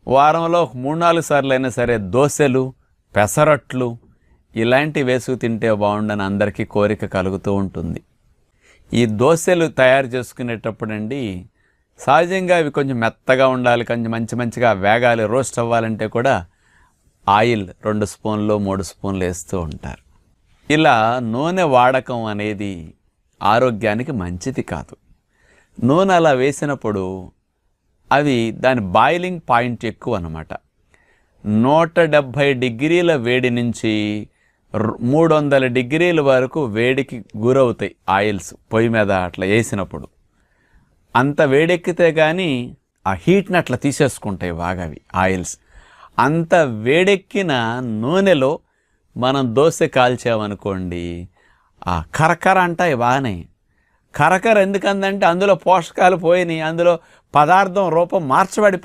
వారంలో 3-4 సార్లు అయినా సరే దోశలు, పెసరట్లు ఇలాంటి వేసుకు తింటే బాగుండని అందరికీ కోరిక కలుగుతూ ఉంటుంది. ఈ దోశలు తయారు చేసుకునేటప్పుడండి సహజంగా అవి కొంచెం మెత్తగా ఉండాలి, కొంచెం మంచిగా వేగాలి, రోస్ట్ అవ్వాలంటే కూడా ఆయిల్ 2 స్పూన్లు 3 స్పూన్లు వేస్తూ ఉంటారు. ఇలా నూనె వాడకం అనేది ఆరోగ్యానికి మంచిది కాదు. నూనె అలా వేసినప్పుడు అవి దాని బాయిలింగ్ పాయింట్ ఎక్కువ అన్నమాట. 170 డిగ్రీల వేడి నుంచి 300 డిగ్రీల వరకు వేడికి గురవుతాయి ఆయిల్స్ పొయ్యి మీద అట్లా వేసినప్పుడు. అంత వేడెక్కితే కానీ ఆ హీట్ని అట్లా తీసేసుకుంటాయి బాగా అవి ఆయిల్స్. అంత వేడెక్కిన నూనెలో మనం దోశ కాల్చామనుకోండి, ఆ కరకర అంటాయి బాగానే. కరకర ఎందుకందంటే అందులో పోషకాలు పోయినాయి, అందులో పదార్థం రూపం మార్చబడిపోయింది.